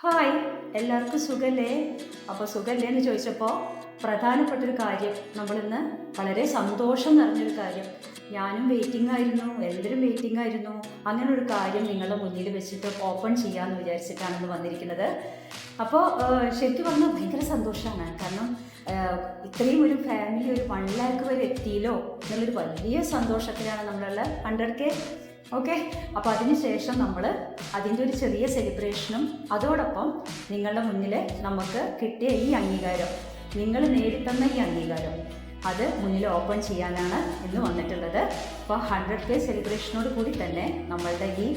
Hi, എല്ലാവർക്കും സുഖല്ലേ? അപ്പോൾ സുഖല്ലേ എന്ന് ചോദിച്ചപ്പോൾ പ്രധാനപ്പെട്ടൊരു കാര്യം, നമ്മളിന്ന് വളരെ സന്തോഷം നിറഞ്ഞൊരു കാര്യം, ഞാനും വെയിറ്റിംഗ് ആയിരുന്നു, എല്ലാവരും വെയിറ്റിംഗ് ആയിരുന്നു. അങ്ങനെ ഒരു കാര്യം നിങ്ങളുടെ മുന്നിൽ വെച്ചിട്ട് ഓപ്പൺ ചെയ്യാമെന്ന് വിചാരിച്ചിട്ടാണ് ഇന്ന് വന്നിരിക്കുന്നത്. അപ്പോൾ ശരിക്കും പറഞ്ഞാൽ ഭയങ്കര സന്തോഷമാണ്. കാരണം ഇത്രയും ഒരു ഫാമിലി ഒരു 1 lakh വരെ എത്തിയല്ലോ എന്നുള്ളൊരു വലിയ സന്തോഷത്തിലാണ് നമ്മളുള്ള 100K. ഓക്കെ, അപ്പോൾ അതിന് ശേഷം നമ്മൾ അതിൻ്റെ ഒരു ചെറിയ സെലിബ്രേഷനും അതോടൊപ്പം നിങ്ങളുടെ മുന്നിൽ നമുക്ക് കിട്ടിയ ഈ അംഗീകാരം, നിങ്ങൾ നേടിത്തന്ന ഈ അംഗീകാരം, അത് മുന്നിൽ ഓപ്പൺ ചെയ്യാനാണ് ഇന്ന് വന്നിട്ടുള്ളത്. അപ്പോൾ 100K സെലിബ്രേഷനോട് കൂടി തന്നെ നമ്മളുടെ ഈ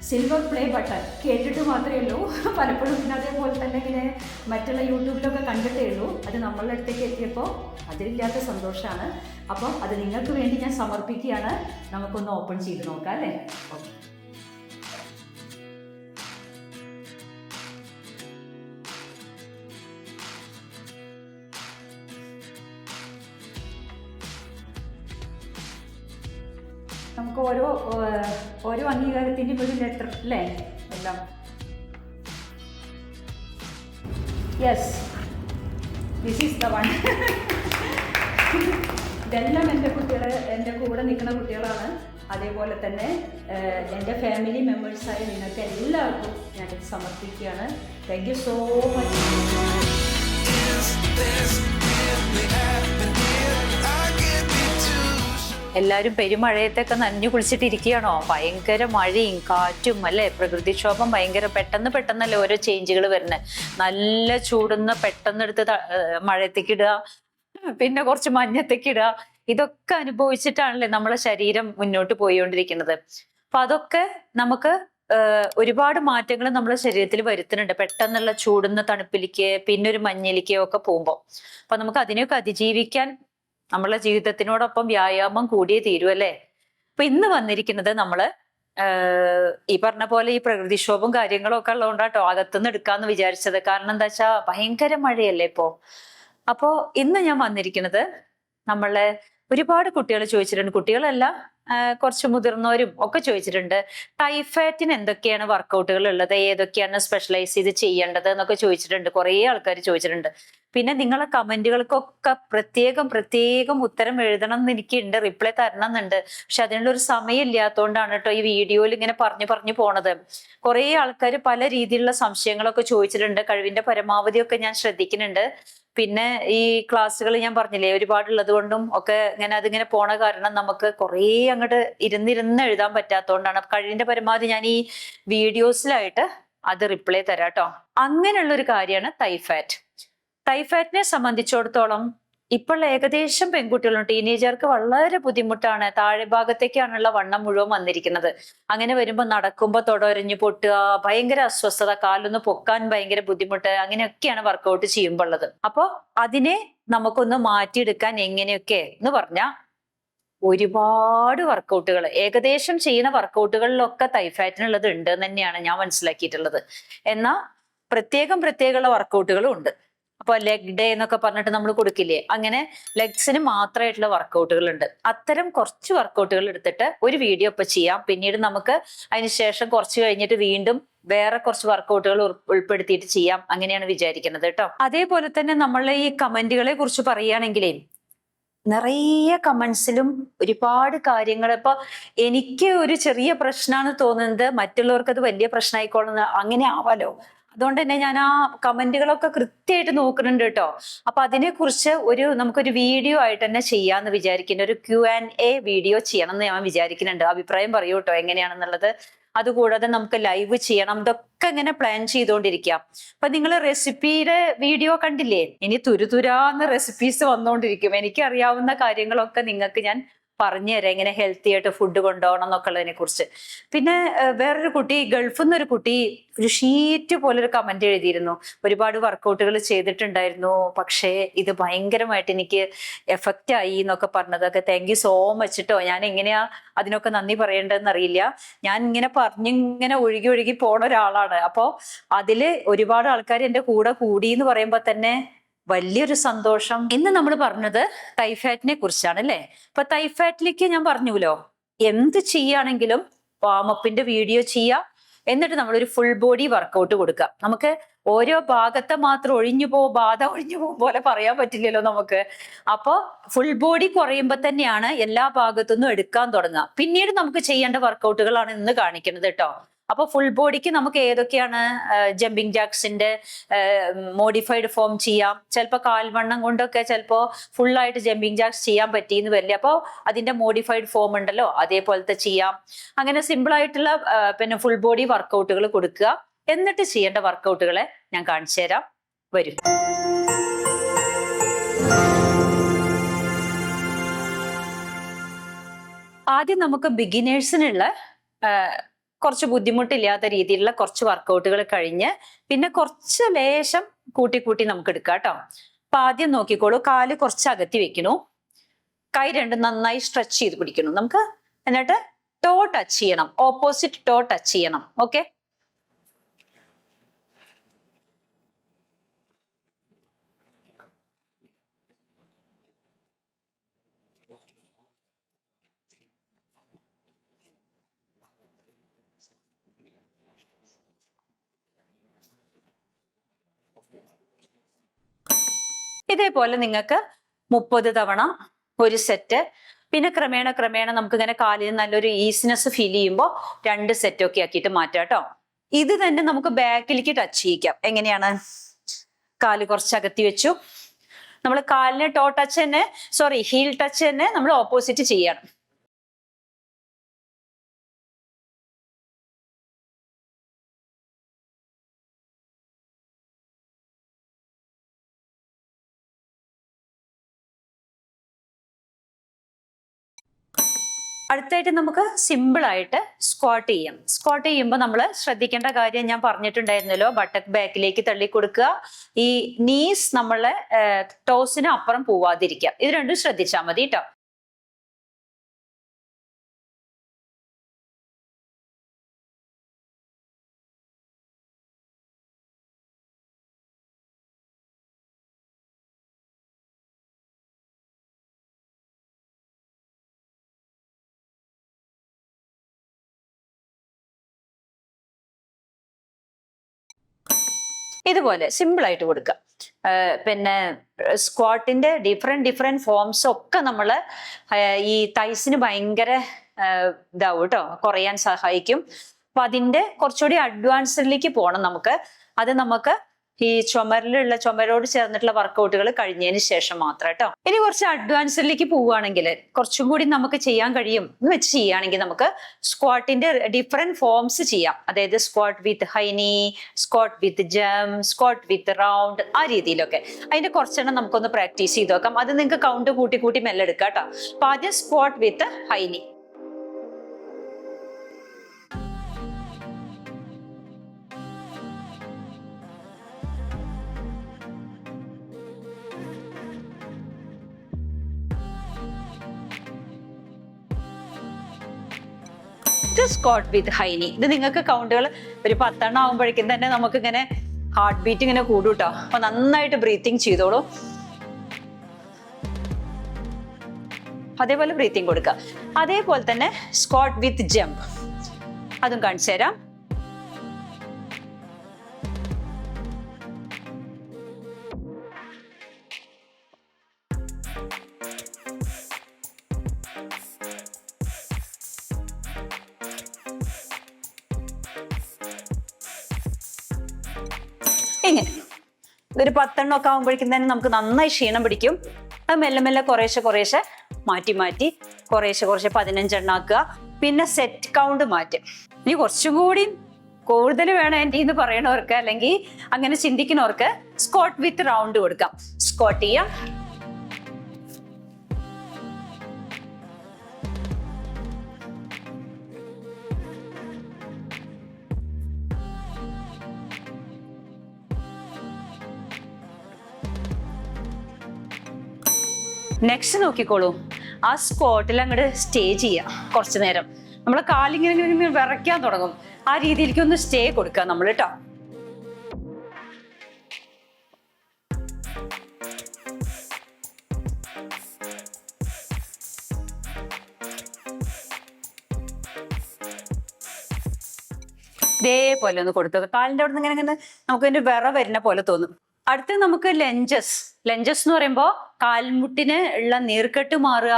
സിൽവർ പ്ലേ ബട്ടൺ കേട്ടിട്ട് മാത്രമേ ഉള്ളൂ, പലപ്പോഴും പിന്നെ അതേപോലെ തന്നെ ഇങ്ങനെ മറ്റുള്ള യൂട്യൂബിലൊക്കെ കണ്ടിട്ടേ ഉള്ളൂ. അത് നമ്മളുടെ അടുത്തേക്ക് എത്തിയപ്പോൾ അതിലില്ലാത്ത സന്തോഷമാണ്. അപ്പോൾ അത് നിങ്ങൾക്ക് വേണ്ടി ഞാൻ സമർപ്പിക്കുകയാണ്. നമുക്കൊന്ന് ഓപ്പൺ ചെയ്ത് നോക്കാം അല്ലേ? ഓക്കെ, നമുക്ക് ഓരോ അംഗീകാരത്തിൻ്റെയും ഒരു ലെറ്റർ അല്ലേ എല്ലാം. Yes, this is the one. ഇതെല്ലാം എൻ്റെ കൂടെ നിൽക്കുന്ന കുട്ടികളാണ്. അതേപോലെ തന്നെ എൻ്റെ ഫാമിലി മെമ്പേഴ്സായ നിങ്ങൾക്ക് എല്ലാവർക്കും ഞാനിത് സമർപ്പിക്കുകയാണ്. Thank you so much. എല്ലാവരും പെരുമഴയത്തൊക്കെ നനഞ്ഞു കുളിച്ചിട്ടിരിക്കുകയാണോ? ഭയങ്കര മഴയും കാറ്റും അല്ലേ, പ്രകൃതിക്ഷോഭം ഭയങ്കര പെട്ടെന്നല്ലേ ഓരോ ചേഞ്ചുകൾ വരുന്നത്. നല്ല ചൂടുന്ന പെട്ടെന്നെടുത്ത് മഴയത്തേക്ക് ഇടുക, പിന്നെ കുറച്ച് മഞ്ഞത്തേക്ക് ഇടുക, ഇതൊക്കെ അനുഭവിച്ചിട്ടാണല്ലേ നമ്മളെ ശരീരം മുന്നോട്ട് പോയിക്കൊണ്ടിരിക്കുന്നത്. അപ്പൊ അതൊക്കെ നമുക്ക് ഒരുപാട് മാറ്റങ്ങൾ നമ്മുടെ ശരീരത്തിൽ വരുത്തുന്നുണ്ട്. പെട്ടെന്നുള്ള ചൂടുന്ന തണുപ്പിലേക്ക് പിന്നെ ഒരു മഞ്ഞിലേക്കോ ഒക്കെ പോകുമ്പോൾ അപ്പൊ നമുക്ക് അതിനെയൊക്കെ അതിജീവിക്കാൻ നമ്മളെ ജീവിതത്തിനോടൊപ്പം വ്യായാമം കൂടിയേ തീരൂ അല്ലേ. അപ്പൊ ഇന്ന് വന്നിരിക്കുന്നത് നമ്മള് ഈ പറഞ്ഞ പോലെ ഈ പ്രകൃതിക്ഷോഭം കാര്യങ്ങളും ഒക്കെ ഉള്ളതുകൊണ്ടാട്ടോ അകത്തുനിന്ന് എടുക്കാന്ന് വിചാരിച്ചത്. കാരണം എന്താ വെച്ചാ ഭയങ്കര മഴയല്ലേ ഇപ്പോ. അപ്പോ ഇന്ന് ഞാൻ വന്നിരിക്കുന്നത്, നമ്മളെ ഒരുപാട് കുട്ടികൾ ചോദിച്ചിട്ടുണ്ട്, കുട്ടികളല്ല കുറച്ച് മുതിർന്നവരും ഒക്കെ ചോദിച്ചിട്ടുണ്ട്, ടൈഫാറ്റിന് എന്തൊക്കെയാണ് വർക്കൗട്ടുകൾ ഉള്ളത്, ഏതൊക്കെയാണ് സ്പെഷ്യലൈസ് ചെയ്ത് ചെയ്യേണ്ടത് എന്നൊക്കെ ചോദിച്ചിട്ടുണ്ട്. കുറേ ആൾക്കാർ ചോദിച്ചിട്ടുണ്ട്. പിന്നെ നിങ്ങളെ കമന്റുകൾക്കൊക്കെ പ്രത്യേകം ഉത്തരം എഴുതണം എന്ന് എനിക്കുണ്ട്, റിപ്ലൈ തരണം എന്നുണ്ട്. പക്ഷെ അതിനുള്ള ഒരു സമയം ഇല്ലാത്തതുകൊണ്ടാണ് കേട്ടോ ഈ വീഡിയോയിൽ ഇങ്ങനെ പറഞ്ഞു പോണത്. കുറേ ആൾക്കാർ പല രീതിയിലുള്ള സംശയങ്ങളൊക്കെ ചോദിച്ചിട്ടുണ്ട്. കഴിവിന്റെ പരമാവധിയൊക്കെ ഞാൻ ശ്രദ്ധിക്കുന്നുണ്ട്. പിന്നെ ഈ ക്ലാസ്സുകൾ ഞാൻ പറഞ്ഞില്ലേ ഒരുപാടുള്ളത് കൊണ്ടും ഒക്കെ അതിങ്ങനെ പോണ കാരണം നമുക്ക് കുറേ അങ്ങോട്ട് ഇരുന്നിരുന്ന് എഴുതാൻ പറ്റാത്തതുകൊണ്ടാണ്. കഴിവിന്റെ പരമാവധി ഞാൻ ഈ വീഡിയോസിലായിട്ട് അത് റിപ്ലൈ തരാം കേട്ടോ. അങ്ങനെയുള്ള ഒരു കാര്യമാണ് തൈഫാറ്റ്. തൈഫാറ്റിനെ സംബന്ധിച്ചിടത്തോളം ഇപ്പോൾ ഏകദേശം പെൺകുട്ടികളും ടീനേജർക്ക് വളരെ ബുദ്ധിമുട്ടാണ്. താഴെ ഭാഗത്തേക്കാണുള്ള വണ്ണം മുഴുവൻ വന്നിരിക്കുന്നത്. അങ്ങനെ വരുമ്പോൾ നടക്കുമ്പോൾ തൊടൊരഞ്ഞു പൊട്ടുക, ഭയങ്കര അസ്വസ്ഥത, കാലൊന്ന് പൊക്കാൻ ഭയങ്കര ബുദ്ധിമുട്ട്, അങ്ങനെയൊക്കെയാണ് വർക്കൗട്ട് ചെയ്യുമ്പോൾ ഉള്ളത്. അപ്പൊ അതിനെ നമുക്കൊന്ന് മാറ്റിയെടുക്കാൻ എങ്ങനെയൊക്കെ എന്ന് പറഞ്ഞാൽ ഒരുപാട് വർക്കൗട്ടുകൾ, ഏകദേശം ചെയ്യുന്ന വർക്കൗട്ടുകളിലൊക്കെ തൈഫാറ്റിനുള്ളത് ഉണ്ട് എന്ന് തന്നെയാണ് ഞാൻ മനസ്സിലാക്കിയിട്ടുള്ളത്. എന്നാൽ പ്രത്യേകമുള്ള വർക്കൗട്ടുകളും ഉണ്ട്. അപ്പൊ ലെഗ് ഡേ എന്നൊക്കെ പറഞ്ഞിട്ട് നമ്മൾ കൊടുക്കില്ലേ, അങ്ങനെ ലെഗ്സിന് മാത്രമായിട്ടുള്ള വർക്കൗട്ടുകൾ ഉണ്ട്. അത്തരം കുറച്ച് വർക്കൗട്ടുകൾ എടുത്തിട്ട് ഒരു വീഡിയോ ഇപ്പൊ ചെയ്യാം. പിന്നീട് നമുക്ക് അതിനുശേഷം കുറച്ച് കഴിഞ്ഞിട്ട് വീണ്ടും വേറെ കുറച്ച് വർക്കൗട്ടുകൾ ഉൾപ്പെടുത്തിയിട്ട് ചെയ്യാം. അങ്ങനെയാണ് വിചാരിക്കുന്നത് കേട്ടോ. അതേപോലെ തന്നെ നമ്മളെ ഈ കമന്റുകളെ കുറിച്ച് പറയുകയാണെങ്കിലേ നിറയെ കമന്റ്സിലും ഒരുപാട് കാര്യങ്ങൾ. ഇപ്പൊ എനിക്ക് ഒരു ചെറിയ പ്രശ്നമാണ് തോന്നുന്നത്, മറ്റുള്ളവർക്ക് അത് വലിയ പ്രശ്നമായിക്കോളുന്ന അങ്ങനെ ആവാലോ. അതുകൊണ്ട് തന്നെ ഞാൻ ആ കമന്റുകളൊക്കെ കൃത്യമായിട്ട് നോക്കുന്നുണ്ട് കേട്ടോ. അപ്പൊ അതിനെക്കുറിച്ച് നമുക്കൊരു വീഡിയോ ആയിട്ട് തന്നെ ചെയ്യാന്ന് വിചാരിക്കുന്നുണ്ട്. ഒരു Q&A വീഡിയോ ചെയ്യണം എന്ന് ഞാൻ വിചാരിക്കുന്നുണ്ട്. അഭിപ്രായം പറയൂ കേട്ടോ എങ്ങനെയാണെന്നുള്ളത്. അതുകൂടാതെ നമുക്ക് ലൈവ് ചെയ്യണം. ഇതൊക്കെ ഇങ്ങനെ പ്ലാൻ ചെയ്തുകൊണ്ടിരിക്കാം. അപ്പൊ നിങ്ങൾ റെസിപ്പിയുടെ വീഡിയോ കണ്ടില്ലേ, ഇനി തുരുതുരാന്ന് റെസിപ്പീസ് വന്നുകൊണ്ടിരിക്കും. എനിക്കറിയാവുന്ന കാര്യങ്ങളൊക്കെ നിങ്ങൾക്ക് ഞാൻ പറഞ്ഞു തരാം, എങ്ങനെ ഹെൽത്തി ആയിട്ട് ഫുഡ് കൊണ്ടുപോകണം എന്നൊക്കെ ഉള്ളതിനെ കുറിച്ച്. പിന്നെ വേറൊരു കുട്ടി, ഗൾഫിൽ നിന്നൊരു കുട്ടി ഒരു ഷീറ്റ് പോലെ ഒരു കമന്റ് എഴുതിയിരുന്നു. ഒരുപാട് വർക്കൗട്ടുകൾ ചെയ്തിട്ടുണ്ടായിരുന്നു, പക്ഷേ ഇത് ഭയങ്കരമായിട്ട് എനിക്ക് എഫക്റ്റ് ആയി എന്നൊക്കെ പറഞ്ഞതൊക്കെ. താങ്ക് യു സോ മച്ച് കേട്ടോ. ഞാൻ എങ്ങനെയാ അതിനൊക്കെ നന്ദി പറയേണ്ടതെന്ന് അറിയില്ല. ഞാൻ ഇങ്ങനെ പറഞ്ഞിങ്ങനെ ഒഴുകി പോണ ഒരാളാണ്. അപ്പോ അതില് ഒരുപാട് ആൾക്കാർ എൻ്റെ കൂടെ കൂടി എന്ന് പറയുമ്പോ തന്നെ വലിയൊരു സന്തോഷം. ഇന്ന് നമ്മൾ പറഞ്ഞത് തൈഫാറ്റിനെ കുറിച്ചാണ് അല്ലേ. ഇപ്പൊ തൈഫാറ്റിലേക്ക് ഞാൻ പറഞ്ഞുല്ലോ, എന്ത് ചെയ്യുകയാണെങ്കിലും വാമപ്പിന്റെ വീഡിയോ ചെയ്യുക, എന്നിട്ട് നമ്മളൊരു ഫുൾ ബോഡി വർക്കൗട്ട് കൊടുക്കുക. നമുക്ക് ഓരോ ഭാഗത്തെ മാത്രം ബാധ ഒഴിഞ്ഞു പോകും പോലെ പറയാൻ പറ്റില്ലല്ലോ നമുക്ക്. അപ്പൊ ഫുൾ ബോഡി കുറയുമ്പോ തന്നെയാണ് എല്ലാ ഭാഗത്തുനിന്നും എടുക്കാൻ തുടങ്ങുക. പിന്നീട് നമുക്ക് ചെയ്യേണ്ട വർക്കൗട്ടുകളാണ് ഇന്ന് കാണിക്കുന്നത് കേട്ടോ. അപ്പൊ ഫുൾ ബോഡിക്ക് നമുക്ക് ഏതൊക്കെയാണ്? ജമ്പിങ് ജാക്സിന്റെ മോഡിഫൈഡ് ഫോം ചെയ്യാം. ചിലപ്പോൾ കാൽവണ്ണം കൊണ്ടൊക്കെ ചിലപ്പോ ഫുള്ളായിട്ട് ജമ്പിങ് ജാക്സ് ചെയ്യാൻ പറ്റിയെന്ന് വരില്ല. അപ്പോൾ അതിന്റെ മോഡിഫൈഡ് ഫോം ഉണ്ടല്ലോ, അതേപോലത്തെ ചെയ്യാം. അങ്ങനെ സിമ്പിൾ ആയിട്ടുള്ള പിന്നെ ഫുൾ ബോഡി വർക്കൗട്ടുകൾ കൊടുക്കുക. എന്നിട്ട് ചെയ്യേണ്ട വർക്കൗട്ടുകളെ ഞാൻ കാണിച്ചു തരാം. വരും. ആദ്യം നമുക്ക് ബിഗിനേഴ്സിനുള്ള കുറച്ച് ബുദ്ധിമുട്ടില്ലാത്ത രീതിയിലുള്ള കുറച്ച് വർക്കൗട്ടുകൾ കഴിഞ്ഞ് പിന്നെ കുറച്ച് ലേശം കൂട്ടി നമുക്ക് എടുക്കാം കേട്ടോ. അപ്പൊ ആദ്യം നോക്കിക്കോളൂ, കാല് കുറച്ച് അകത്തി വെക്കണു, കൈ രണ്ടും നന്നായി സ്ട്രെച്ച് ചെയ്ത് പിടിക്കണം നമുക്ക്. എന്നിട്ട് ടോ ടച്ച് ചെയ്യണം, ഓപ്പോസിറ്റ് ടോ ടച്ച് ചെയ്യണം. ഓക്കെ, ഇതേപോലെ നിങ്ങൾക്ക് 30 തവണ ഒരു സെറ്റ്. പിന്നെ ക്രമേണ നമുക്ക് ഇങ്ങനെ കാലിന് നല്ലൊരു ഈസിനെസ് ഫീൽ ചെയ്യുമ്പോൾ 2 സെറ്റ് ഒക്കെ ആക്കിയിട്ട് മാറ്റാം കേട്ടോ. ഇത് തന്നെ നമുക്ക് ബാക്കിലേക്ക് ടച്ച് ചെയ്യിക്കാം. എങ്ങനെയാണ്? കാല് കുറച്ച് അകത്തി വെച്ചു, നമ്മൾ കാലിന് ടോ ടച്ച് തന്നെ ഹീൽ ടച്ച് തന്നെ നമ്മൾ ഓപ്പോസിറ്റ് ചെയ്യണം. അടുത്തായിട്ട് നമുക്ക് സിമ്പിൾ ആയിട്ട് സ്ക്വാട്ട് ചെയ്യാം. സ്ക്വാട്ട് ചെയ്യുമ്പോൾ നമ്മൾ ശ്രദ്ധിക്കേണ്ട കാര്യം ഞാൻ പറഞ്ഞിട്ടുണ്ടായിരുന്നല്ലോ, ബട്ടക് ബാക്കിലേക്ക് തള്ളി കൊടുക്കുക, ഈ നീസ് നമ്മളെ ടോസിന് അപ്പുറം പോവാതിരിക്കുക. ഇത് രണ്ടും ശ്രദ്ധിച്ചാൽ മതി കേട്ടോ. ഇതുപോലെ സിമ്പിൾ ആയിട്ട് കൊടുക്കുക. പിന്നെ സ്ക്വാട്ടിന്റെ ഡിഫറെന്റ് ഫോംസ് ഒക്കെ നമ്മൾ ഈ തൈസിന് ഭയങ്കര ഇതാവും കേട്ടോ, കുറയാൻ സഹായിക്കും. അപ്പൊ അതിന്റെ കുറച്ചുകൂടി അഡ്വാൻസിലേക്ക് പോകണം നമുക്ക്. അത് നമുക്ക് ഈ ചുമരോട് ചേർന്നിട്ടുള്ള വർക്കൗട്ടുകൾ കഴിഞ്ഞതിന് ശേഷം മാത്രം കേട്ടോ. ഇനി കുറച്ച് അഡ്വാൻസിലേക്ക് പോവുകയാണെങ്കിൽ കുറച്ചും കൂടി നമുക്ക് ചെയ്യാൻ കഴിയും എന്ന് വെച്ച് ചെയ്യുകയാണെങ്കിൽ നമുക്ക് സ്ക്വാട്ടിന്റെ ഡിഫറെന്റ് ഫോംസ് ചെയ്യാം. അതായത് squat with high knee, squat with jump, squat with round, ആ രീതിയിലൊക്കെ. അതിന്റെ കുറച്ചെണ്ണം നമുക്കൊന്ന് പ്രാക്ടീസ് ചെയ്ത് നോക്കാം. അത് നിങ്ങൾക്ക് കൗണ്ട് കൂട്ടി മെല്ലെ എടുക്കാം കേട്ടോ. അപ്പൊ ആദ്യം squat with high knee. Squat with ഹൈനി. ഇത് നിങ്ങൾക്ക് കൗണ്ടുകൾ ഒരു 10 എണ്ണം ആവുമ്പോഴേക്കും തന്നെ നമുക്ക് ഇങ്ങനെ ഹാർട്ട് ബീറ്റ് ഇങ്ങനെ കൂടും കേട്ടോ. അപ്പൊ നന്നായിട്ട് ബ്രീത്തിങ് ചെയ്തോളൂ. അതേപോലെ ബ്രീത്തിങ് കൊടുക്കുക. അതേപോലെ തന്നെ സ്ക്വാട്ട് വിത്ത് ജംപ്, അതും കാണിച്ചു തരാം. ഇങ്ങനെ ഇതൊരു 10 എണ്ണം ഒക്കെ ആകുമ്പോഴേക്കും തന്നെ നമുക്ക് നന്നായി ക്ഷീണം പിടിക്കും. അത് മെല്ലെ കുറേശ്ശെ മാറ്റി കുറേശ്ശെ 15 എണ്ണം ആക്കുക. പിന്നെ സെറ്റ് കൗണ്ട് മാറ്റും. ഇനി കുറച്ചും കൂടി കൂടുതൽ വേണം എൻ്റെ എന്ന് പറയണവർക്ക്, അല്ലെങ്കിൽ അങ്ങനെ ചിന്തിക്കുന്നവർക്ക് സ്ക്വാട്ട് വിത്ത് റൗണ്ട് കൊടുക്കാം. സ്ക്വാട്ട് ചെയ്യാം, നെക്സ്റ്റ് നോക്കിക്കോളൂ. ആ സ്ക്വാട്ടിൽ അങ്ങോട്ട് സ്റ്റേ ചെയ്യാം കുറച്ചു നേരം. നമ്മളെ കാലിങ്ങനെ വിറയ്ക്കാൻ തുടങ്ങും. ആ രീതിയിലേക്ക് ഒന്ന് സ്റ്റേ കൊടുക്കുക നമ്മൾ കേട്ടോ. ഇതേപോലെ ഒന്ന് കൊടുത്തു. കാലിന്റെ അവിടെ നിന്ന് ഇങ്ങനെ ഇങ്ങനെ നമുക്ക് അതിന്റെ വിറ വരുന്ന പോലെ തോന്നും. അടുത്ത് നമുക്ക് ലഞ്ചസ് എന്ന് പറയുമ്പോൾ കാൽമുട്ടിന് ഉള്ള നീർക്കെട്ട് മാറുക,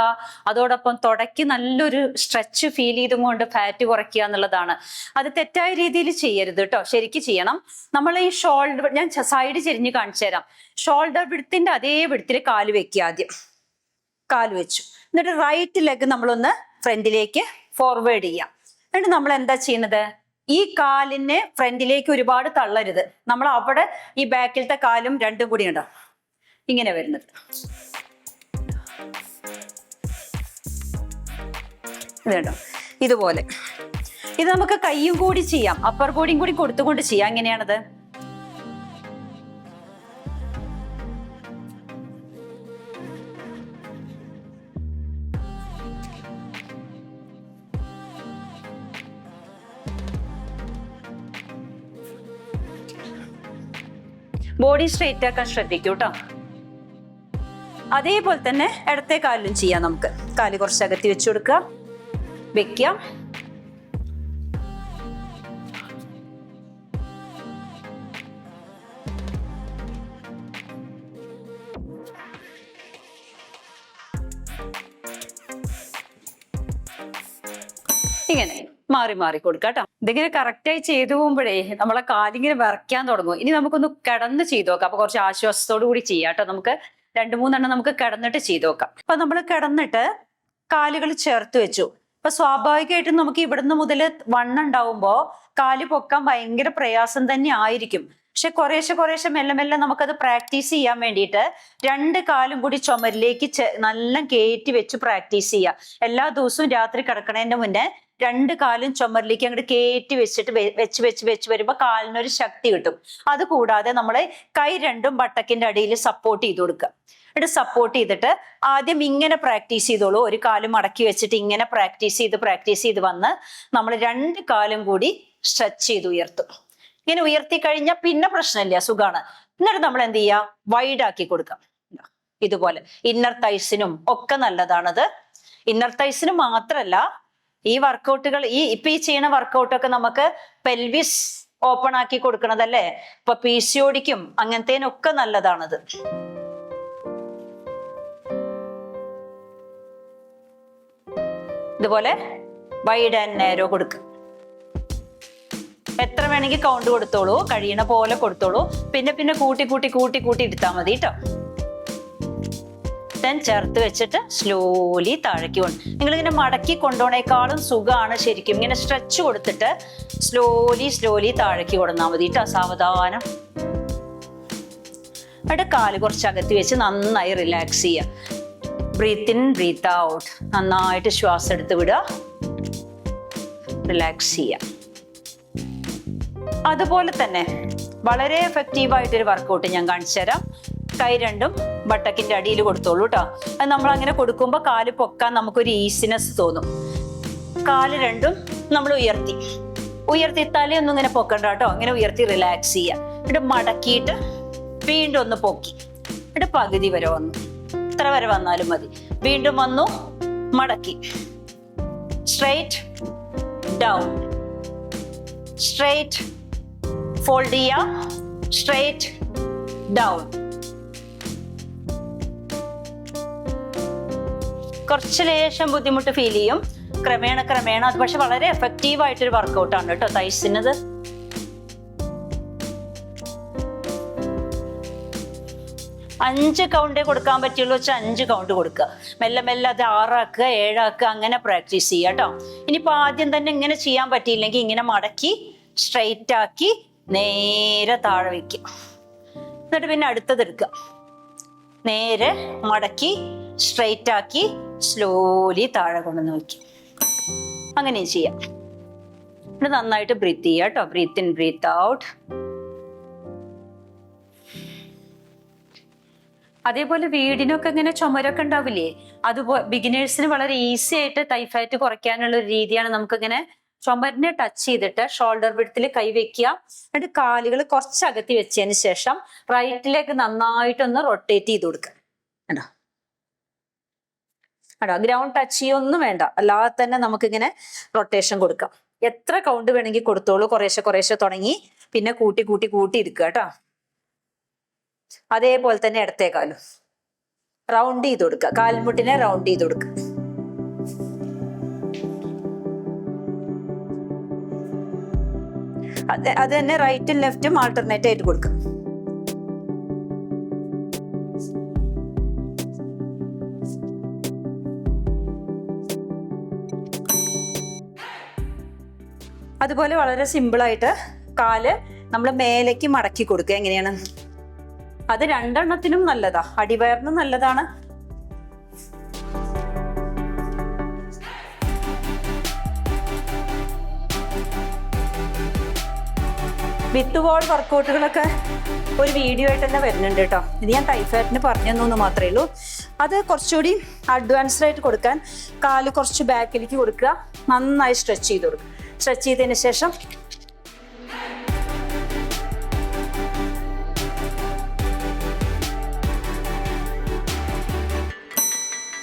അതോടൊപ്പം തുടയ്ക്ക് നല്ലൊരു സ്ട്രെച്ച് ഫീൽ ചെയ്തുകൊണ്ട് ഫാറ്റ് കുറയ്ക്കുക എന്നുള്ളതാണ്. അത് തെറ്റായ രീതിയിൽ ചെയ്യരുത് കേട്ടോ, ശരിക്കും ചെയ്യണം. നമ്മൾ ഈ ഷോൾഡർ, ഞാൻ സൈഡ് ചെരിഞ്ഞ് കാണിച്ചു തരാം. ഷോൾഡർ വിഡ്ത്തിന്റെ അതേ വിഡ്ത്തിൽ കാല് വെക്കുക. ആദ്യം കാല് വെച്ചു, എന്നിട്ട് റൈറ്റ് ലെഗ് നമ്മളൊന്ന് ഫ്രണ്ടിലേക്ക് ഫോർവേഡ് ചെയ്യാം. എന്നിട്ട് നമ്മൾ എന്താ ചെയ്യുന്നത്, ഈ കാലിന് ഫ്രണ്ടിലേക്ക് ഒരുപാട് തള്ളരുത്. നമ്മൾ അവിടെ ഈ ബാക്കിലത്തെ കാലും രണ്ടും കൂടി ഉണ്ടോ ഇങ്ങനെ വരുന്നത്. ഇതുണ്ടോ ഇതുപോലെ. ഇത് നമുക്ക് കൈയും കൂടി ചെയ്യാം, അപ്പർ ബോഡിയും കൂടി കൊടുത്തുകൊണ്ട് ചെയ്യാം. എങ്ങനെയാണത്? ബോഡി സ്ട്രെയിറ്റ് ആക്കാൻ ശ്രദ്ധിക്കൂ കേട്ടോ. അതേപോലെ തന്നെ ഇടത്തെ കാലിലും ചെയ്യാം. നമുക്ക് കാല് കുറച്ച് അകത്തി വെച്ചു കൊടുക്കുക, വെക്കാം. ഇങ്ങനെ മാറി മാറി കൊടുക്കാം കേട്ടോ. ഇതിങ്ങനെ കറക്റ്റായി ചെയ്തു പോകുമ്പോഴേ നമ്മളെ കാലിങ്ങനെ വിറയ്ക്കാൻ തുടങ്ങും. ഇനി നമുക്കൊന്ന് കിടന്ന് ചെയ്തു നോക്കാം. അപ്പൊ കുറച്ച് ആശ്വാസത്തോടു കൂടി ചെയ്യാം കേട്ടോ. നമുക്ക് 2-3 നമുക്ക് കിടന്നിട്ട് ചെയ്തു നോക്കാം. അപ്പൊ നമ്മൾ കിടന്നിട്ട് കാലുകൾ ചേർത്ത് വെച്ചു. അപ്പൊ സ്വാഭാവികമായിട്ടും നമുക്ക് ഇവിടുന്ന് മുതൽ വണ്ണം ഉണ്ടാവുമ്പോ കാല് പൊക്കാൻ ഭയങ്കര പ്രയാസം തന്നെ ആയിരിക്കും. പക്ഷെ കുറേശ്ശെ മെല്ലെ മെല്ലെ നമുക്കത് പ്രാക്ടീസ് ചെയ്യാൻ വേണ്ടിയിട്ട് 2 കാലും കൂടി ചുമരിലേക്ക് നല്ല കയറ്റി വെച്ച് പ്രാക്ടീസ് ചെയ്യുക. എല്ലാ ദിവസവും രാത്രി കിടക്കണതിന്റെ മുന്നേ 2 കാലും ചുമരിലേക്ക് അങ്ങോട്ട് കയറ്റി വെച്ചിട്ട് വെച്ച് വരുമ്പോ കാലിനൊരു ശക്തി കിട്ടും. അത് കൂടാതെ നമ്മൾ കൈ രണ്ടും ബട്ടക്കിന്റെ അടിയിൽ സപ്പോർട്ട് ചെയ്ത് കൊടുക്കുക. എന്നിട്ട് സപ്പോർട്ട് ചെയ്തിട്ട് ആദ്യം ഇങ്ങനെ പ്രാക്ടീസ് ചെയ്തോളൂ. ഒരു കാലും മടക്കി വെച്ചിട്ട് ഇങ്ങനെ പ്രാക്ടീസ് ചെയ്ത് വന്ന് നമ്മൾ 2 കാലും കൂടി സ്ട്രെച്ച് ചെയ്ത് ഉയർത്തും. ഇങ്ങനെ ഉയർത്തി കഴിഞ്ഞാൽ പിന്നെ പ്രശ്നമില്ല, സുഖാണ്. എന്നിട്ട് നമ്മൾ എന്ത് ചെയ്യുക, വൈഡ് ആക്കി കൊടുക്കാം. ഇതുപോലെ ഇന്നർ തൈസിനും ഒക്കെ നല്ലതാണത്. ഇന്നർ തൈസിന് മാത്രല്ല, ഈ വർക്കൗട്ടുകൾ ഇപ്പൊ ഈ ചെയ്യുന്ന വർക്കൗട്ടൊക്കെ നമുക്ക് പെൽവിസ് ഓപ്പൺ ആക്കി കൊടുക്കണതല്ലേ. ഇപ്പൊ PCOD അങ്ങനത്തേനൊക്കെ നല്ലതാണത്. ഇതുപോലെ വൈഡ് ആൻഡ് നാരോ കൊടുക്കുക. എത്ര വേണമെങ്കിൽ കൗണ്ട് കൊടുത്തോളൂ, കഴിയണ പോലെ കൊടുത്തോളൂ. പിന്നെ കൂട്ടി എടുത്താൽ മതി കേട്ടോ. ചേർത്ത് വെച്ചിട്ട് സ്ലോലി താഴേക്ക് കൊണ്ട് നിങ്ങളിങ്ങനെ മടക്കി കൊണ്ടുപോണേക്കാളും സുഖമാണ് ശരിക്കും ഇങ്ങനെ സ്ട്രെച്ച് കൊടുത്തിട്ട് സ്ലോലി താഴേക്ക് കൊടുന്നാൽ മതി കേട്ടോ, സാവധാനം. അവിടെ കാല് കുറച്ച് അകത്തി വെച്ച് നന്നായി റിലാക്സ് ചെയ്യുക. Breathe in breathe out. നന്നായിട്ട് ശ്വാസം എടുത്ത് വിടുക, റിലാക്സ് ചെയ്യുക. അതുപോലെ തന്നെ വളരെ എഫക്റ്റീവായിട്ടൊരു വർക്കൗട്ട് ഞാൻ കാണിച്ചു തരാം. കൈ രണ്ടും ബട്ടക്കിന്റെ അടിയിൽ കൊടുത്തോളൂ കേട്ടോ. അത് നമ്മൾ അങ്ങനെ കൊടുക്കുമ്പോൾ കാല് പൊക്കാൻ നമുക്കൊരു ഈസിനെസ് തോന്നും. കാല് രണ്ടും നമ്മൾ ഉയർത്തി തലയൊന്നും ഇങ്ങനെ പൊക്കണ്ട കേട്ടോ. ഇങ്ങനെ ഉയർത്തി റിലാക്സ് ചെയ്യുക. എന്നിട്ട് മടക്കിയിട്ട് വീണ്ടും ഒന്ന് പൊക്കി, എന്നിട്ട് പകുതി വരെ വന്നു. ഇത്ര വരെ വന്നാലും മതി. വീണ്ടും വന്നു, മടക്കി, സ്ട്രെയിറ്റ് ഡൗൺ, സ്ട്രെയിറ്റ് ഫോൾഡ് ചെയ്യാം, സ്ട്രെയിറ്റ് ഡൗൺ. കുറച്ച് ലേശം ബുദ്ധിമുട്ട് ഫീൽ ചെയ്യും. ക്രമേണ അത് പക്ഷെ വളരെ എഫക്റ്റീവ് ആയിട്ടൊരു വർക്കൗട്ടാണ് കേട്ടോ തൈസിനത്. അഞ്ച് കൗണ്ടേ കൊടുക്കാൻ പറ്റുള്ളൂ വെച്ചാൽ 5 കൗണ്ട് കൊടുക്കുക. മെല്ലെ അത് 6 ആക്കുക, 7 ആക്കുക, അങ്ങനെ പ്രാക്ടീസ് ചെയ്യുക കേട്ടോ. ഇനിയിപ്പോൾ ആദ്യം തന്നെ ഇങ്ങനെ ചെയ്യാൻ പറ്റിയില്ലെങ്കിൽ ഇങ്ങനെ മടക്കി സ്ട്രെയിറ്റ് ആക്കി നേരെ താഴെ വയ്ക്കുക. എന്നിട്ട് പിന്നെ അടുത്തത് എടുക്കുക. നേരെ മടക്കി സ്ട്രെയിറ്റ് ആക്കി സ്ലോലി താഴെ കൊണ്ടുവന്ന് വയ്ക്കുക. അങ്ങനെ ചെയ്യാം. എന്നിട്ട് നന്നായിട്ട് ബ്രീത്ത് ചെയ്യുക കേട്ടോ. Breathe in breathe out. അതേപോലെ വീടിനൊക്കെ ഇങ്ങനെ ചുമരൊക്കെ ഉണ്ടാവില്ലേ, അതുപോലെ ബിഗിനേഴ്സിന് വളരെ ഈസി ആയിട്ട് തൈ ഫാറ്റ് കുറയ്ക്കാനുള്ള ഒരു രീതിയാണ്. നമുക്കിങ്ങനെ ചുമരിനെ ടച്ച് ചെയ്തിട്ട് ഷോൾഡർ വിഡ്ത്തിൽ കൈ വെക്കുക. എന്നിട്ട് കാലുകൾ കുറച്ച് അകത്തി വെച്ചതിന് ശേഷം റൈറ്റിലേക്ക് നന്നായിട്ടൊന്ന് റൊട്ടേറ്റ് ചെയ്ത് കൊടുക്കുക. ഗ്രൗണ്ട് ടച്ച് ചെയ്യൊന്നും വേണ്ട, അല്ലാതെ തന്നെ നമുക്കിങ്ങനെ റൊട്ടേഷൻ കൊടുക്കാം. എത്ര കൗണ്ട് വേണമെങ്കിൽ കൊടുത്തോളൂ. കുറേശ്ശെ കുറേശ്ശെ തുടങ്ങി പിന്നെ കൂട്ടി കൂട്ടി കൂട്ടി എടുക്കുക കേട്ടോ. അതേപോലെ തന്നെ ഇടത്തെ കാലും റൗണ്ട് ചെയ്ത് കൊടുക്കുക. കാൽമുട്ടിനെ റൗണ്ട് ചെയ്ത് കൊടുക്കുക. അത് തന്നെ റൈറ്റും ലെഫ്റ്റും ആൾട്ടർനേറ്റ് ആയിട്ട് കൊടുക്കുക. അതുപോലെ വളരെ സിമ്പിളായിട്ട് കാല് നമ്മൾ മേലേക്ക് മടക്കി കൊടുക്കുക. എങ്ങനെയാണ്? അത് രണ്ടെണ്ണത്തിനും നല്ലതാ, അടിവയറിനും നല്ലതാണ്. വിത്ത് വാൾ വർക്കൗട്ടുകളൊക്കെ ഒരു വീഡിയോ ആയിട്ട് തന്നെ വരുന്നുണ്ട് കേട്ടോ. ഇത് ഞാൻ ടൈഫാറ്റിന് പറഞ്ഞു തന്നു മാത്രമേ ഉള്ളൂ. അത് കുറച്ചുകൂടി അഡ്വാൻസ്ഡ് ആയിട്ട് കൊടുക്കാൻ കാല് കുറച്ച് ബാക്കിലേക്ക് കൊടുക്കുക, നന്നായി സ്ട്രെച്ച് ചെയ്ത് കൊടുക്കുക. സ്ട്രെച്ച് ചെയ്തതിന് ശേഷം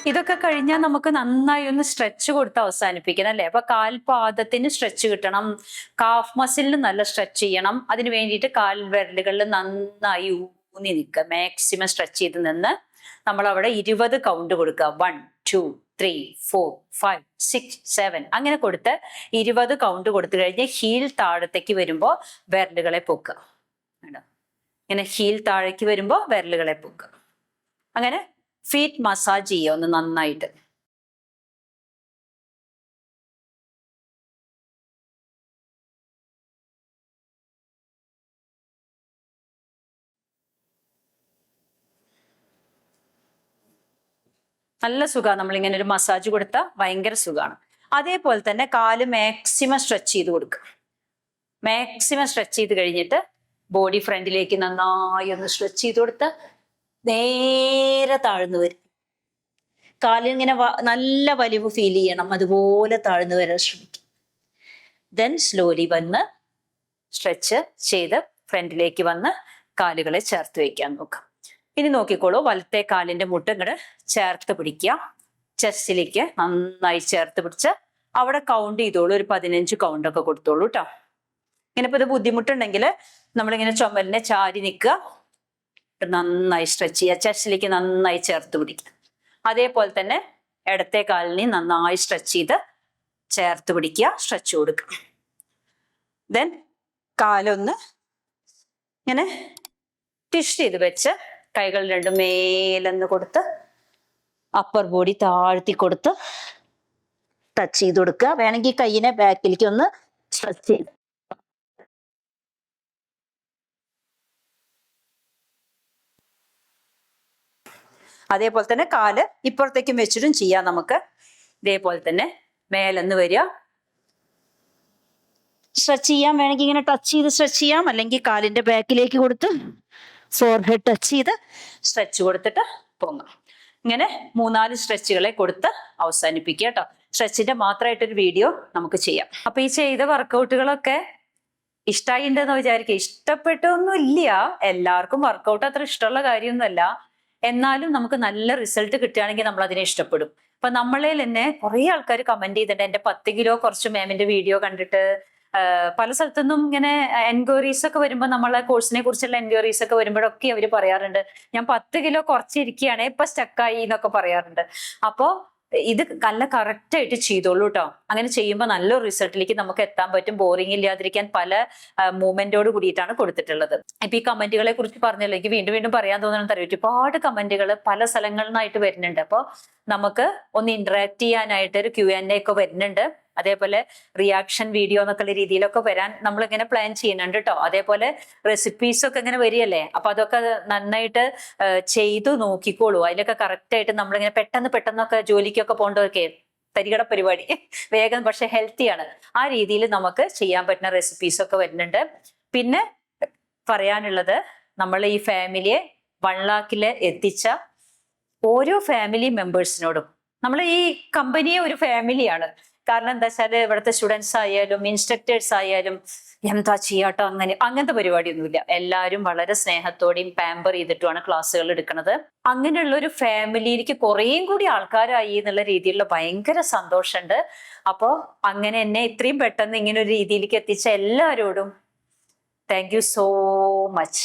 ഇതൊക്കെ കഴിഞ്ഞാൽ നമുക്ക് നന്നായി ഒന്ന് സ്ട്രെച്ച് കൊടുത്ത് അവസാനിപ്പിക്കണം അല്ലേ. അപ്പൊ കാൽപാദത്തിന് സ്ട്രെച്ച് കിട്ടണം, കാഫ് മസിലിന് നല്ല സ്ട്രെച്ച് ചെയ്യണം. അതിന് വേണ്ടിയിട്ട് കാൽ വിരലുകളിൽ നന്നായി ഊന്നി നിൽക്കുക. മാക്സിമം സ്ട്രെച്ച് ചെയ്ത് നിന്ന് നമ്മൾ അവിടെ 20 കൗണ്ട് കൊടുക്കുക. 1 2 3 4 5 6 7 അങ്ങനെ കൊടുത്ത് 20 കൗണ്ട് കൊടുത്തു കഴിഞ്ഞ് ഹീൽ താഴത്തേക്ക് വരുമ്പോൾ വിരലുകളെ പൊക്കുക. ഇങ്ങനെ ഹീൽ താഴേക്ക് വരുമ്പോൾ വിരലുകളെ പൊക്കുക. അങ്ങനെ ഫീറ്റ് മസാജ് ചെയ്യുക ഒന്ന് നന്നായിട്ട്. നല്ല സുഖമാണ് നമ്മളിങ്ങനെ ഒരു മസാജ് കൊടുത്താൽ ഭയങ്കര സുഖമാണ്. അതേപോലെ തന്നെ കാല് മാക്സിമം സ്ട്രെച്ച് ചെയ്ത് കൊടുക്കുക. മാക്സിമം സ്ട്രെച്ച് ചെയ്ത് കഴിഞ്ഞിട്ട് ബോഡി ഫ്രണ്ടിലേക്ക് നന്നായി ഒന്ന് സ്ട്രെച്ച് ചെയ്ത് കൊടുത്ത് നേരെ താഴ്ന്നു വരും. കാലിങ്ങനെ നല്ല വലിവ് ഫീൽ ചെയ്യണം, അതുപോലെ താഴ്ന്നു വരാൻ ശ്രമിക്കും. ദെൻ സ്ലോലി വന്ന് സ്ട്രെച്ച് ചെയ്ത് ഫ്രണ്ടിലേക്ക് വന്ന് കാലുകളെ ചേർത്ത് വെക്കാൻ നോക്കാം. ഇനി നോക്കിക്കോളൂ, വലത്തെ കാലിന്റെ മുട്ട് ഇങ്ങോട്ട് ചേർത്ത് പിടിക്കുക. ചെസ്റ്റിലേക്ക് നന്നായി ചേർത്ത് പിടിച്ച് അവിടെ കൗണ്ട് ചെയ്തോളൂ. ഒരു 15 കൗണ്ടൊക്കെ കൊടുത്തോളൂ കേട്ടോ. ഇങ്ങനെ ഇപ്പൊ ഇത് ബുദ്ധിമുട്ടുണ്ടെങ്കിൽ നമ്മളിങ്ങനെ ചുമലിനെ ചാരി നിൽക്കുക, നന്നായി സ്ട്രെച്ച് ചെയ്യുക. ചെസ്റ്റിലേക്ക് നന്നായി ചേർത്ത് പിടിക്കുക. അതേപോലെ തന്നെ ഇടത്തെ കാലിനെ നന്നായി സ്ട്രെച്ച് ചെയ്ത് ചേർത്ത് പിടിക്കുക, സ്ട്രെച്ച് കൊടുക്കുക. ദെൻ കാലൊന്ന് ഇങ്ങനെ ട്വിസ്റ്റ് ചെയ്ത് വെച്ച് കൈകൾ രണ്ടും മേലെന്ന് കൊടുത്ത് അപ്പർ ബോഡി താഴ്ത്തി കൊടുത്ത് ടച്ച് ചെയ്ത് കൊടുക്കുക. വേണമെങ്കിൽ കൈയിനെ ബാക്കിലേക്ക് ഒന്ന് സ്ട്രെച്ച് ചെയ്ത് അതേപോലെ തന്നെ കാല് ഇപ്പുറത്തേക്കും വെച്ചിട്ടും ചെയ്യാം നമുക്ക്. ഇതേപോലെ തന്നെ മേലെന്ന് വരിക, സ്ട്രെച്ച് ചെയ്യാം. വേണമെങ്കിൽ ഇങ്ങനെ ടച്ച് ചെയ്ത് സ്ട്രെച്ച് ചെയ്യാം, അല്ലെങ്കിൽ കാലിന്റെ ബാക്കിലേക്ക് കൊടുത്ത് ഫോർഹെഡ് ടച്ച് ചെയ്ത് സ്ട്രെച്ച് കൊടുത്തിട്ട് പൊങ്ങാം. ഇങ്ങനെ 3-4 സ്ട്രെച്ചുകളെ കൊടുത്ത് അവസാനിപ്പിക്കുക കേട്ടോ. സ്ട്രെച്ചിന്റെ മാത്രമായിട്ടൊരു വീഡിയോ നമുക്ക് ചെയ്യാം. അപ്പൊ ഈ ചെയ്ത വർക്കൗട്ടുകളൊക്കെ ഇഷ്ടമായിട്ടുണ്ടെന്ന് വിചാരിക്കുക. ഇഷ്ടപ്പെട്ടൊന്നും ഇല്ല, എല്ലാവർക്കും വർക്കൗട്ട് അത്ര ഇഷ്ടമുള്ള കാര്യമൊന്നുമല്ല. എന്നാലും നമുക്ക് നല്ല റിസൾട്ട് കിട്ടുകയാണെങ്കിൽ നമ്മൾ അതിനെ ഇഷ്ടപ്പെടും. അപ്പൊ നമ്മളിൽ തന്നെ കുറെ ആൾക്കാർ കമന്റ് ചെയ്തിട്ടുണ്ട്, എന്റെ 10 കിലോ കുറച്ച് മാമിന്റെ വീഡിയോ കണ്ടിട്ട്. പല സ്ഥലത്തുനിന്നും ഇങ്ങനെ എൻക്വയറീസ് ഒക്കെ വരുമ്പോൾ, നമ്മളെ കോഴ്സിനെ കുറിച്ചുള്ള എൻക്വയറീസ് ഒക്കെ വരുമ്പോഴൊക്കെ അവർ പറയാറുണ്ട്, ഞാൻ 10 കിലോ കുറച്ചിരിക്കുകയാണ്, ഇപ്പൊ സ്റ്റക്കായി എന്നൊക്കെ പറയാറുണ്ട്. അപ്പോ ഇത് നല്ല കറക്റ്റ് ആയിട്ട് ചെയ്തോളൂ കേട്ടോ. അങ്ങനെ ചെയ്യുമ്പോൾ നല്ലൊരു റിസൾട്ടിലേക്ക് നമുക്ക് എത്താൻ പറ്റും. ബോറിംഗ് ഇല്ലാതിരിക്കാൻ പല മൂവ്മെന്റോട് കൂടിയിട്ടാണ് കൊടുത്തിട്ടുള്ളത്. ഇപ്പൊ ഈ കമന്റുകളെ കുറിച്ച് പറഞ്ഞല്ലോ, എനിക്ക് വീണ്ടും വീണ്ടും പറയാൻ തോന്നുന്നത് അറിയാം, ഒരുപാട് കമന്റുകൾ പല സ്ഥലങ്ങളിൽ നിന്നായിട്ട് വരുന്നുണ്ട്. അപ്പോൾ നമുക്ക് ഒന്ന് ഇന്ററാക്ട് ചെയ്യാനായിട്ട് ഒരു Q&A ഒക്കെ വരുന്നുണ്ട്. അതേപോലെ റിയാക്ഷൻ വീഡിയോ എന്നൊക്കെയുള്ള രീതിയിലൊക്കെ വരാൻ നമ്മളിങ്ങനെ പ്ലാൻ ചെയ്യുന്നുണ്ട് കേട്ടോ. അതേപോലെ റെസിപ്പീസ് ഒക്കെ ഇങ്ങനെ വരികയല്ലേ, അപ്പൊ അതൊക്കെ നന്നായിട്ട് ചെയ്തു നോക്കിക്കോളൂ. അതിലൊക്കെ കറക്റ്റ് ആയിട്ട് നമ്മളിങ്ങനെ പെട്ടെന്നൊക്കെ ജോലിക്കൊക്കെ പോകേണ്ടതൊക്കെ തരികട പരിപാടി വേഗം, പക്ഷെ ഹെൽത്തിയാണ്. ആ രീതിയിൽ നമുക്ക് ചെയ്യാൻ പറ്റുന്ന റെസിപ്പീസ് ഒക്കെ വരുന്നുണ്ട്. പിന്നെ പറയാനുള്ളത്, നമ്മൾ ഈ ഫാമിലിയെ 1 lakhില് എത്തിച്ച ഓരോ ഫാമിലി മെമ്പേഴ്സിനോടും, നമ്മൾ ഈ കമ്പനിയെ ഒരു ഫാമിലിയാണ്. കാരണം എന്താ വെച്ചാല് ഇവിടുത്തെ സ്റ്റുഡൻസ് ആയാലും ഇൻസ്ട്രക്ടേഴ്സ് ആയാലും എന്താ ചെയ്യാട്ടോ അങ്ങനത്തെ പരിപാടിയൊന്നുമില്ല. എല്ലാവരും വളരെ സ്നേഹത്തോടെയും പാമ്പർ ചെയ്തിട്ടുമാണ് ക്ലാസ്സുകൾ എടുക്കുന്നത്. അങ്ങനെയുള്ള ഒരു ഫാമിലിയിലേക്ക് കുറേയും കൂടി ആൾക്കാരായി എന്നുള്ള രീതിയിലുള്ള ഭയങ്കര സന്തോഷമുണ്ട്. അപ്പോ അങ്ങനെ എന്നെ ഇത്രയും പെട്ടെന്ന് ഇങ്ങനെ ഒരു രീതിയിലേക്ക് എത്തിച്ച എല്ലാവരോടും താങ്ക് യു സോ മച്ച്.